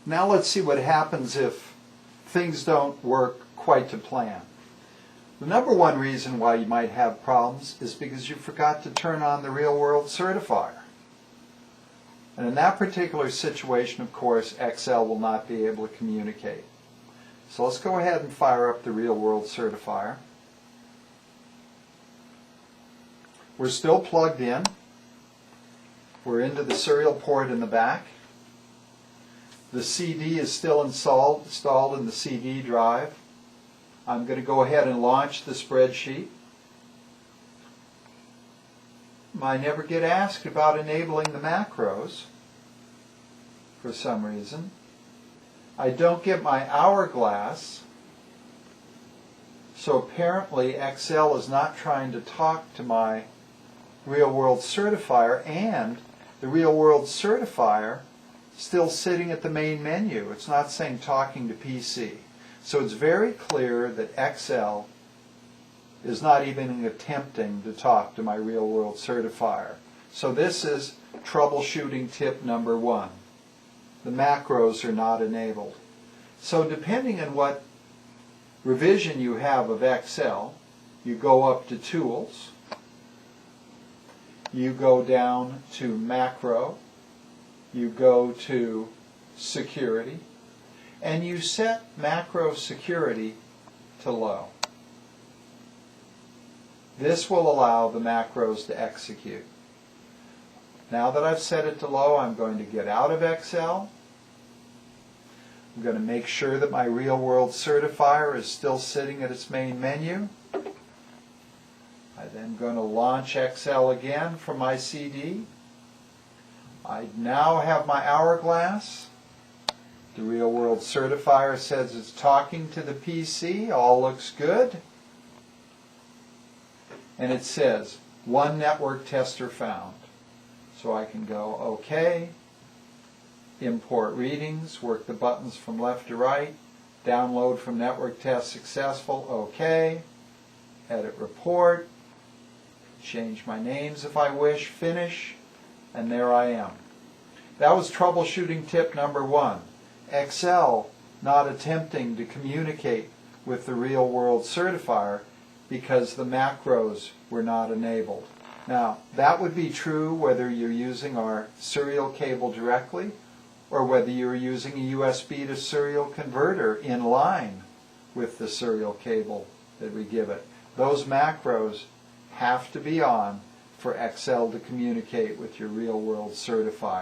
Now let's see what happens if things don't work quite to plan. The number one reason why you might have problems is because you forgot to turn on the real-world certifier. And in that particular situation, of course, Excel will not be able to communicate. So let's go ahead and fire up the real-world certifier. We're still plugged in. We're into the serial port in the back. The CD is still installed in the CD drive. I'm going to go ahead and launch the spreadsheet. I never get asked about enabling the macros for some reason. I don't get my hourglass, so apparently Excel is not trying to talk to my real-world certifier, and the real-world certifier still sitting at the main menu. It's not saying talking to PC. So it's very clear that Excel is not even attempting to talk to my real-world certifier. So this is troubleshooting tip number one. The macros are not enabled. So depending on what revision you have of Excel, you go up to Tools, you go down to Macro, you go to Security, and you set macro security to low. This will allow the macros to execute. Now that I've set it to low, I'm going to get out of Excel. I'm going to make sure that my real-world certifier is still sitting at its main menu. I'm then going to launch Excel again from my CD. I now have my hourglass. The real-world certifier says it's talking to the PC. All looks good. And it says, one network tester found. So I can go OK, import readings, work the buttons from left to right, download from network test successful, OK, edit report, change my names if I wish, finish, and there I am. That was troubleshooting tip number one. Excel not attempting to communicate with the real-world certifier because the macros were not enabled. Now, that would be true whether you're using our serial cable directly or whether you're using a USB to serial converter in line with the serial cable that we give it. Those macros have to be on for Excel to communicate with your real-world certifier.